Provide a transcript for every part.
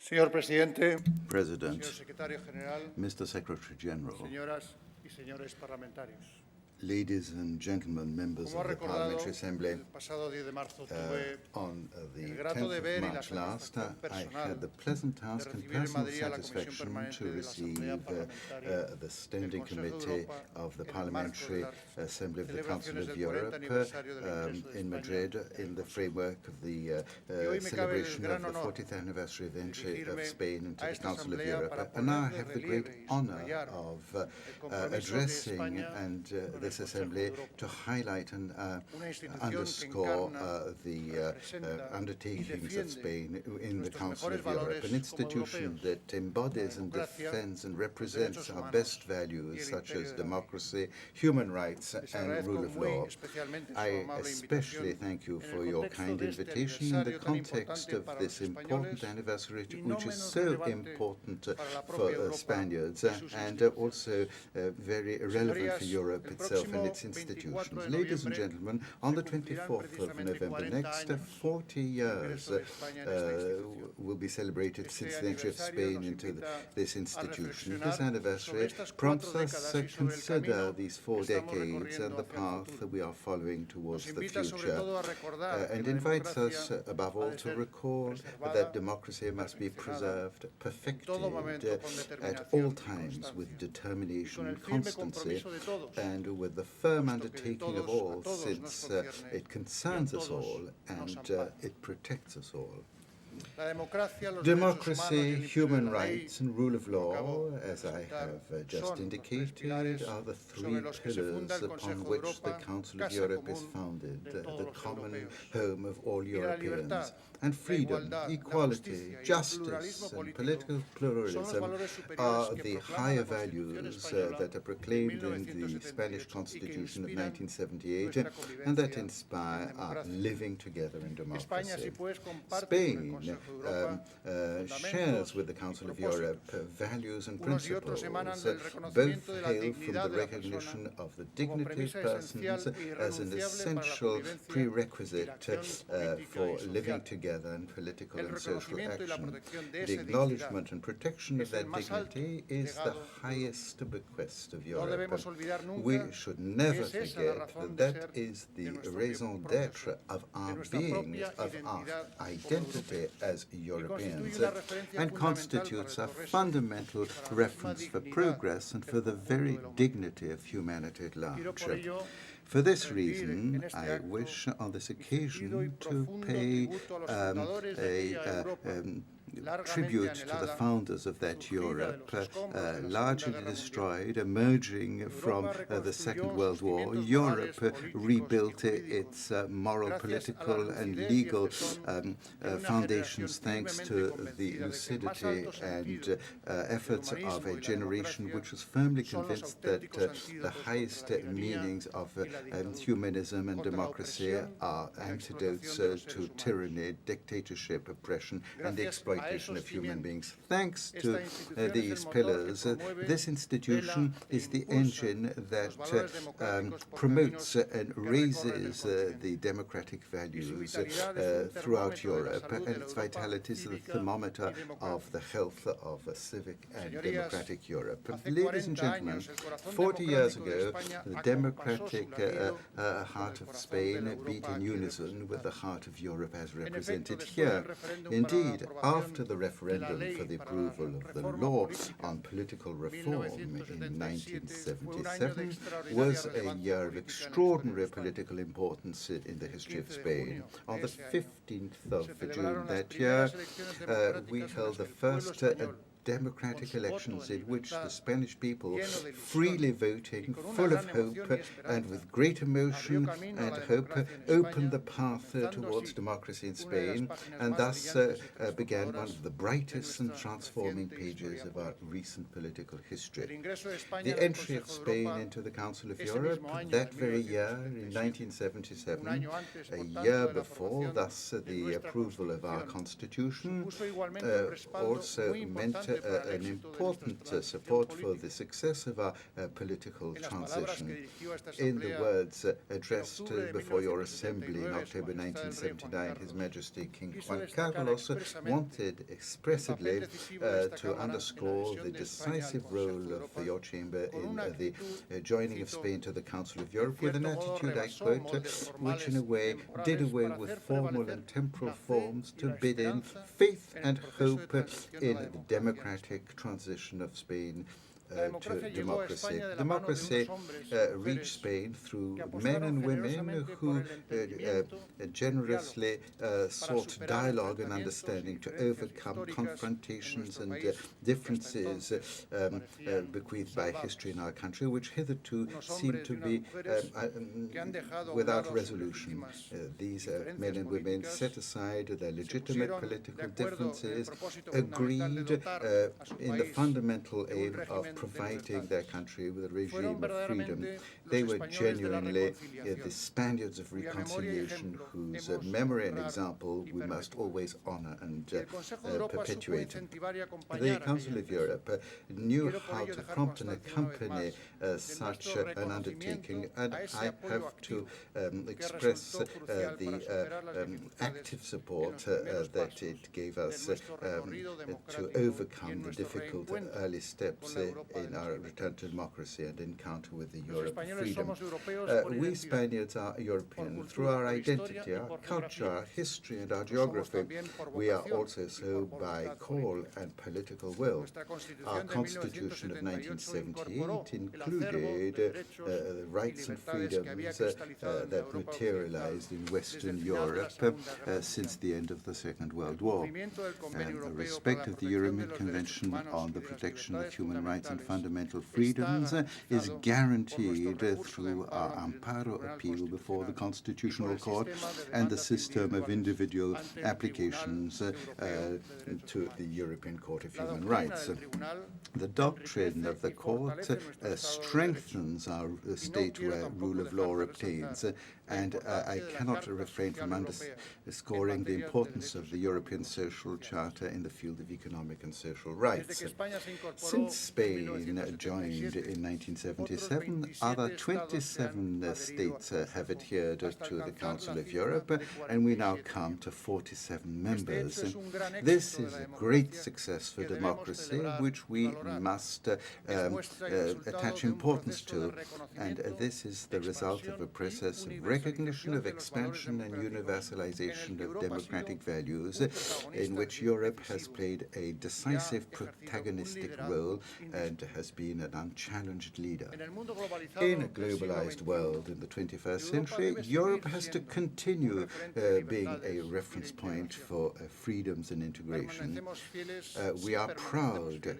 Señor Presidente, President, señor Secretario General, Mr. Secretary General, señoras y señores parlamentarios. ladies and gentlemen, members Como ha of the recordado, Parliamentary Assembly, el pasado 10 de marzo tuve on the el grato 10th deber of y la March last, satisfacción I personal had the pleasant de task and recibir en personal Madrid a la Comisión satisfaction Permanente to de la Asamblea receive Parlamentaria the del Standing Consejo de Committee Europa of the en el marco de Parliamentary las Assembly of the Council celebraciones of del 40 Europe aniversario del ingreso de in España Madrid en el in the Consejo. framework of the Y hoy me cabe el celebration gran of the honor 40th anniversary of the entry of dirigirme Spain into a the esta Council of Asamblea Europe. para And now I poner de have the great relieve y honor subrayar of el compromiso de addressing España and con el this Consejo Assembly de Europa. to highlight and Una institución que underscore encarna, the representa y undertakings of defiende Spain in the nuestros Council mejores of Europe, valores an como institution europeos, that embodies and democracia, defends and los represents derechos our humanos best y values el such imperio as de la ley. democracy, human rights, Les and agradezco rule of muy law. especialmente su I amable especially invitación thank you en for el your contexto kind de este invitation in the aniversario tan context importante of para this los important españoles anniversary, y no which is menos so relevante important para la for propia Europa Spaniards y sus and instituciones. also very relevant for Señorías, Europe el itself and próximo its 24 institutions. de Ladies and noviembre gentlemen, on the se cumplirán 24th of precisamente November 40 next, años 40 del years ingreso de España en esta institución. will be celebrated Este since the entry of aniversario Spain nos into invita this a institution. reflexionar This anniversary sobre estas prompts 4 us décadas to y sobre el consider camino these que 4 estamos decades recorriendo and the hacia el path futuro. that we are following towards Nos the invita sobre future, todo a recordar que and la invites us, democracia above ha all, de to ser recall preservada, that democracy must be perfeccionada preserved, en perfected todo momento con at all determinación y times with constancia, y determination con el and firme constancy, compromiso de todos, and with the firm puesto que de undertaking of todos a all, todos nos since concierne it concerns y a us todos all nos and ampara. it protects us all. La democracia, los derechos humanos y Democracy, el imperio de human la ley, rights, and rule of como law, acabo de as I presentar, have just son los tres indicated, pilares are the three sobre los que se funda pillars el upon Consejo de which the Europa, Council of casa Europe is común founded, de the todos los common europeos. home of all Y la libertad, Europeans. And la freedom, igualdad, la equality, justicia y el justice, pluralismo and político political son los pluralism valores superiores are que the proclama higher la Constitución values española that are de proclaimed in the Spanish 1978 y que Constitution of inspiran 1978 nuestra and that convivencia inspire en our democracia. living together in España, así democracy. pues, comparte con el Spain Consejo de Europa shares with the fundamentos Council y of Europe propósitos. values and Unos y otros principles. emanan del Both reconocimiento de la hail from dignidad the de la recognition persona of the como dignity of premisa persons esencial e as an irrenunciable para la essential convivencia y prerequisite la acción política for y living social. together in political El and social reconocimiento y la action. protección de The esa dignidad acknowledgement and protection of es el that más alto dignity is the legado de highest bequest of No Europe. debemos olvidar We nunca should que never es esa la forget razón that de that ser is de the nuestro raison propio d'etre of de our nuestra being, propia of our identidad como identity as Europeans, constituye una referencia and fundamental constitutes para a el progreso fundamental y para la misma reference for dignidad progress and del for the conjunto very de la humanidad. dignity of humanity at Quiero large. por ello For this rendir reason, en este I acto wish on this mi sentido y occasion to profundo pay tributo a los fundadores de aquella Europa largamente tribute to the anhelada, founders of that surgida de Europe, los escombros de la Segunda largely Guerra Mundial. destroyed, emerging from Europa the Second reconstruyó World sus War. cimientos Europe morales, políticos rebuilt y jurídicos, its moral, gracias a la political, and lucidez y el legal tesón de una foundations, generación thanks firmemente to the convencida de que el más lucidity alto and sentido efforts del of humanismo a y la generation democracia which was firmly son los convinced that auténticos the antídotos highest contra la tiranía meanings of y la dictadura, humanism and contra la democracy opresión are y la antidotes explotación de los to seres humanos. tyranny, dictatorship, oppression, and the Gracias a exploitation esos of human cimientos, beings. Thanks esta to institución es these el motor que pillars, promueve, this institution vela e is the impulsa engine that los valores democráticos por promotes caminos and que recorren el raises continente. the democratic values vitalidad es un throughout termómetro de la Europe, salud de and la its Europa vitality is the cívica thermometer y democrática. of the health of a civic and Señorías, democratic Europe. hace Ladies and 40 gentlemen, años, el corazón 40 years democrático de ago, España the acompasó democratic su latido heart con el of corazón de Spain la beat Europa in aquí unison with the representada. heart of Europe as En efecto, represented después here. del referéndum Indeed, para la after the aprobación de la referendum ley for the para la approval of the reforma law política on political en reform in 1977 fue un año de 1977 extraordinaria was a relevancia year of política en la historia de extraordinary España. political importance in the El history of 15 de Spain. junio On de the ese año 15th of se June celebraron las that year, primeras elecciones we democráticas en held las the que el pueblo first español, democratic con su voto elections en in which the libertad, Spanish people, lleno de ilusión freely y voting, con una full of gran hope emoción y and esperanza, with great emotion abrió camino a and la hope, democracia en opened the España, path comenzando towards así democracy in una de las Spain, páginas and más thus brillantes y began one transformadoras of the de brightest and nuestra transforming reciente pages historia of our política. recent political El history. ingreso de España The del entry of Consejo de Spain Europa into the Council of ese Europe mismo año, that en very year, in 1977, 1977, un año antes, a por tanto, year de la before, aprobación thus de the nuestra approval of our Constitución, Constitution supuso igualmente un respaldo also muy meant importante an important support for the success of our political transition. In the words addressed before your assembly in October 1979, His Majesty King Juan Carlos wanted expressively to underscore the decisive role of your chamber in the joining of Spain to the Council of Europe with an attitude, I quote, which in a way did away with formal and temporal forms to bid in faith and hope in the democratic transition of Spain to democracy. Democracy reached Spain through men and women who generously sought dialogue and understanding to overcome confrontations and differences bequeathed by history in our country, which hitherto seemed to be without resolution. These men and women set aside their legitimate political differences, agreed in the fundamental aim of providing their country with a regime of freedom. They were genuinely the Spaniards of reconciliation whose memory and example we must always honor and perpetuate. The Council of Europe knew how to prompt and accompany such an undertaking, and I have to express the active support that it gave us to overcome the difficult early steps in our return to democracy and encounter with the Europe of freedom. We Spaniards are European through our identity, our culture, our history, and our geography. We are also so by call and political will. Our Constitution of 1978 included rights and freedoms that materialized in Western Europe since the end of the Second World War. And the respect of the European Convention on the Protection of Human Rights and Fundamental Freedoms is guaranteed through our amparo appeal before the Constitutional Court and the system of individual applications to the European Court of Human Rights. The doctrine of the Court strengthens our state where rule of law obtains, and I cannot refrain from underscoring the importance of the European Social Charter in the field of economic and social rights. Since Spain joined in 1977, other 27 states have adhered to the Council of Europe, and we now come to 47 members. This is a great success for democracy, which we must attach importance to, and this is the result of a process of recognition of expansion and universalization of democratic values in which Europe has played a decisive protagonistic role and has been an unchallenged leader. In a globalized world in the 21st century, Europe has to continue being a reference point for freedoms and integration. We are proud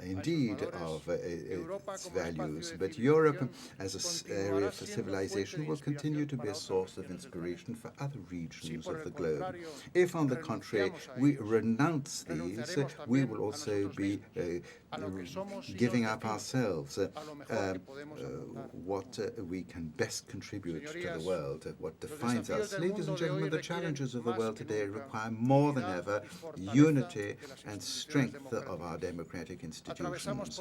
indeed of its values, but Europe as an area for civilization will continue to be a source of inspiration for other regions of the globe. If, on the contrary, we renounce these, we will also be giving up ourselves what we can best contribute to the world, what defines us. Ladies and gentlemen, the challenges of the world today require more than ever unity and strength of our democratic institutions.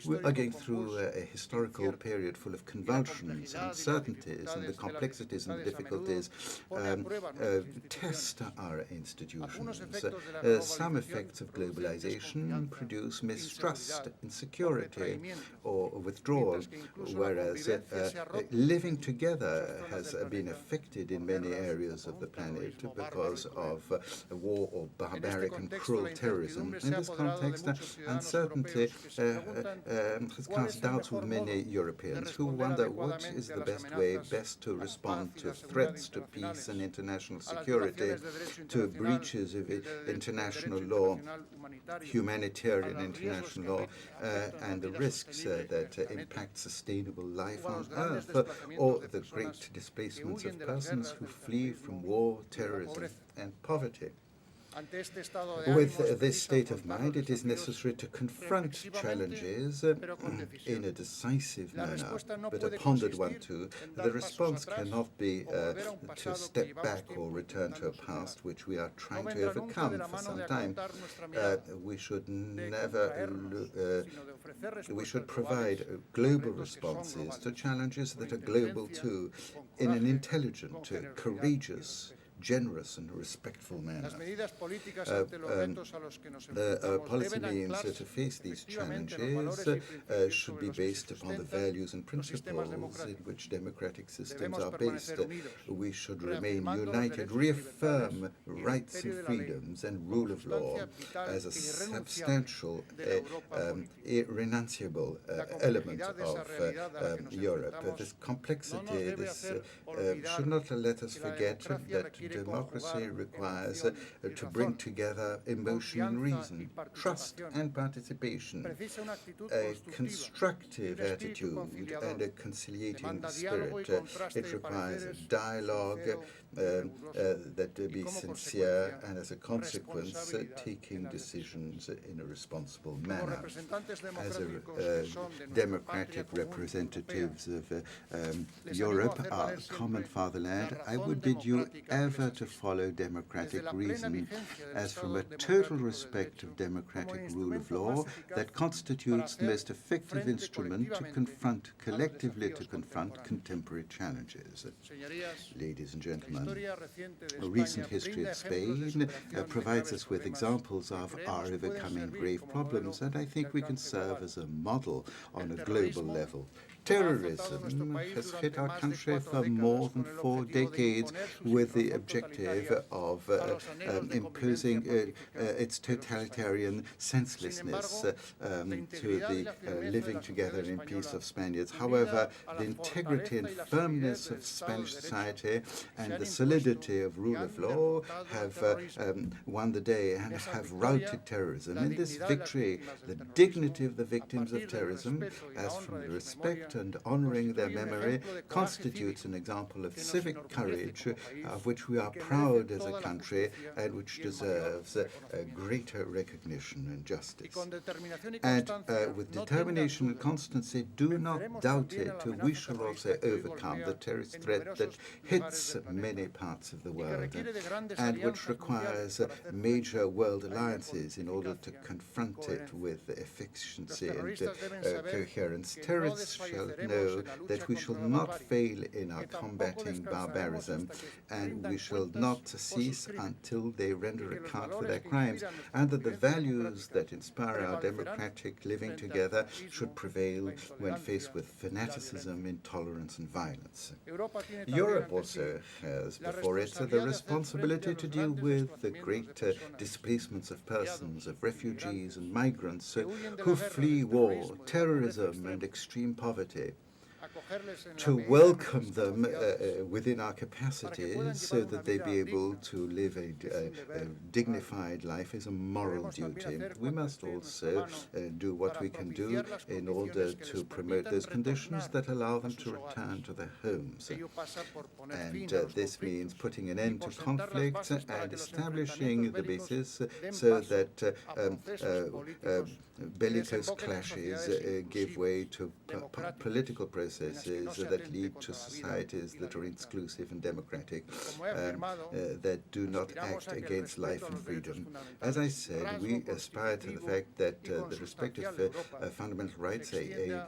We are going through a historical period full of convulsions, uncertainties, and the complexities and the difficulties test our institutions. Some effects of globalization produce mistrust, insecurity, or withdrawal, whereas living together has been affected in many areas of the planet because of war or barbaric and cruel terrorism. In this context, uncertainty has cast doubts with many Europeans who wonder what is the best to respond to threats to peace and international security, to breaches of international law, humanitarian international law, and the risks that impact sustainable life on Earth, or the great displacements of persons who flee from war, terrorism, and poverty. With this state of mind, it is necessary to confront challenges in a decisive manner, but a pondered one too. The response cannot be to step back or return to a past which we are trying to overcome for some time. We should provide global responses to challenges that are global too, in an intelligent, courageous, generous and respectful manner. The policy means to face these challenges should be based upon the values and principles in which democratic systems are based. We should remain united, reaffirm rights and freedoms and rule of law as a substantial, irrenunciable element of Europe. This complexity, should not let us forget that democracy requires to bring together emotion and reason, trust and participation, a constructive attitude and a conciliating spirit. It requires a dialogue that be sincere and, as a consequence, taking decisions in a responsible manner. As democratic representatives of Europe, our common fatherland, I would bid you ever to follow democratic reason, as from a total respect of democratic rule of law that constitutes the most effective instrument to confront, collectively to confront contemporary challenges. Ladies and gentlemen, a recent history of Spain provides us with examples of our overcoming grave problems, and I think we can serve as a model on a global level. Terrorism has hit our country for more than 4 decades with the objective of imposing its totalitarian senselessness to the living together in peace of Spaniards. However, the integrity and firmness of Spanish society and the solidity of rule of law have won the day and have routed terrorism. In this victory, the dignity of the victims of terrorism, as from the respect and honoring their memory, constitutes an example of civic courage of which we are proud as a country and which deserves a greater recognition and justice. And with determination and constancy, do not doubt it, we shall also overcome the terrorist threat that hits many parts of the world and which requires major world alliances in order to confront it with efficiency and coherence. Terrorists shall know that we shall not fail in our combating barbarism, and we shall not cease until they render account for their crimes, and that the values that inspire our democratic living together should prevail when faced with fanaticism, intolerance and violence. Europe also has before it the responsibility to deal with the great displacements of persons, of refugees and migrants who flee war, terrorism and extreme poverty. To welcome them within our capacities so that they be able to live a dignified life is a moral duty. We must also do what we can do in order to promote those conditions that allow them to return to their homes. And this means putting an end to conflict and establishing the basis so that bellicose clashes give way to political processes that lead to societies that are inclusive and democratic, that do not act against life and freedom. As I said, we aspire to the fact that the respect of fundamental rights, a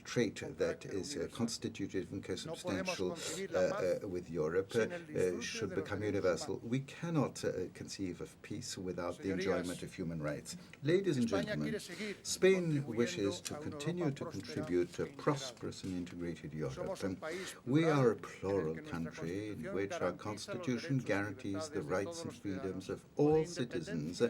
trait that is constitutive and co-substantial with Europe, should become universal. We cannot conceive of peace without the enjoyment of human rights. Ladies and gentlemen, Spain wishes to continue to contribute to a prosperous and integrated Europe. We are a plural country in which our constitution guarantees the rights and freedoms of all citizens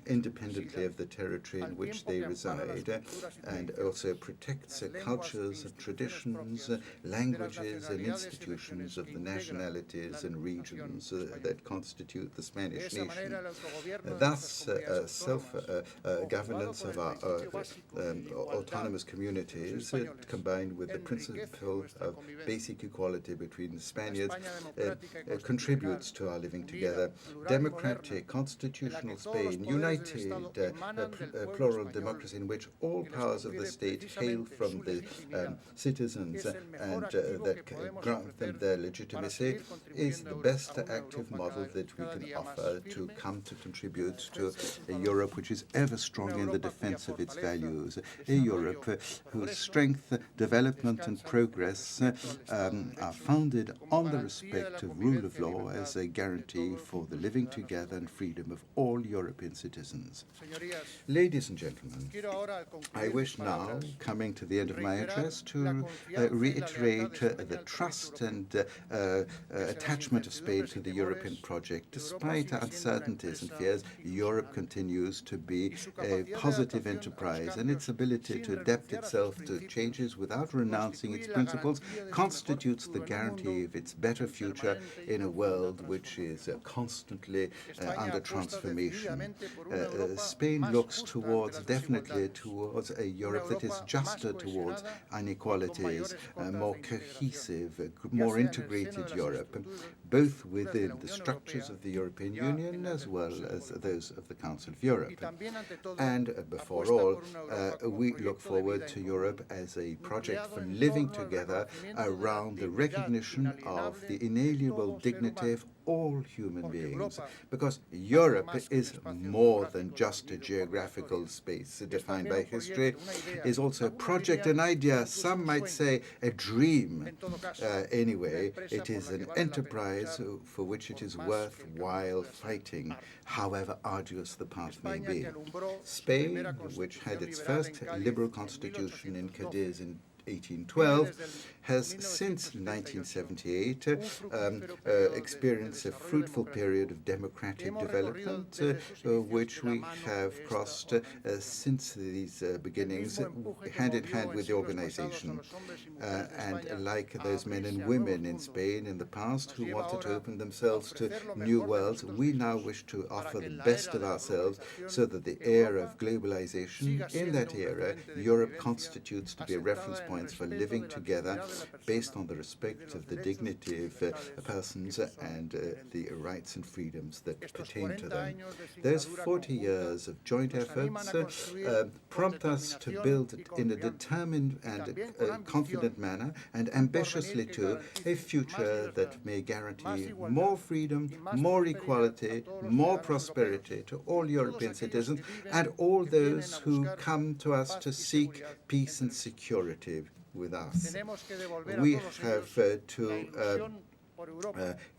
independently of the territory in which they reside, and also protects cultures and traditions, languages and institutions of the nationalities and regions that constitute the Spanish nation. Thus, self-governance of our autonomous communities inequalities, combined with the principle of basic equality between Spaniards, contributes to our living together. Democratic, constitutional Spain, united, plural democracy in which all powers of the state hail from the citizens and that grant them their legitimacy, is the best active model that we can offer to come to contribute to a Europe which is ever strong in the defense of its values, a Europe whose strength, development and progress are founded on the respect of rule of law as a guarantee for the living together and freedom of all European citizens. Ladies and gentlemen, I wish now, coming to the end of my address, to reiterate the trust and attachment of Spain to the European project. Despite uncertainties and fears, Europe continues to be a positive enterprise, and its ability to adapt itself to changes without renouncing its principles constitutes the guarantee of its better future in a world which is constantly under transformation. Spain looks definitely towards a Europe that is juster towards inequalities, more cohesive, more integrated Europe, both within the structures of the European Union as well as those of the Council of Europe. And before all, we look forward to Europe as a project for living together around the recognition of the inalienable dignity of all human beings, because Europe is more than just a geographical space defined by history, is also a project, an idea, some might say a dream. Anyway, it is an enterprise for which it is worthwhile fighting, however arduous the path may be. Spain, which had its first liberal constitution in Cadiz in 1812, has since 1978 experienced a fruitful period of democratic development, which we have crossed since these beginnings, hand in hand with the organization. And like those men and women in Spain in the past who wanted to open themselves to new worlds, we now wish to offer the best of ourselves so that the era of globalization, in that era, Europe constitutes to be a reference point for living together based on the respect of the dignity of persons and the rights and freedoms that pertain to them. Those 40 years of joint efforts prompt us to build in a determined and confident manner, and ambitiously too, a future that may guarantee more freedom, more equality, more prosperity to all European citizens and all those who come to us to seek peace and security with us. We have to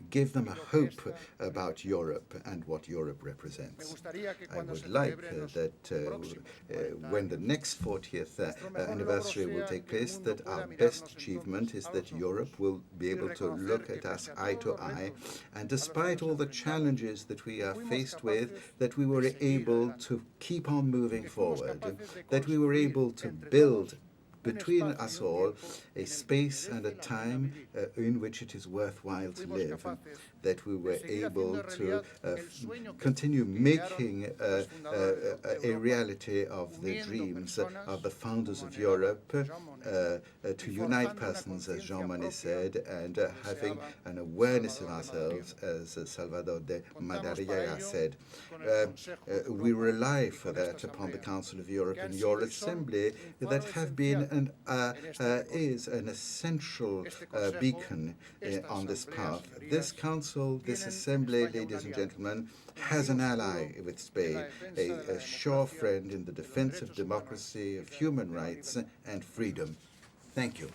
give them a hope about Europe and what Europe represents. I would like that when the next 40th anniversary will take place, that our best achievement is that Europe will be able to look at us eye to eye, and despite all the challenges that we are faced with, that we were able to keep on moving forward, that we were able to build between us all a space and a time in which it is worthwhile to live, that we were able to continue making a reality of the dreams of the founders of Europe, to unite persons, as Jean Monnet said, and having an awareness in ourselves, as Salvador de Madariaga said. We rely for that upon the Council of Europe and your Assembly that have been and is an essential beacon on this path. This Council, this Assembly, ladies and gentlemen, has an ally with Spain, a sure friend in the defense of democracy, of human rights and freedom. Thank you.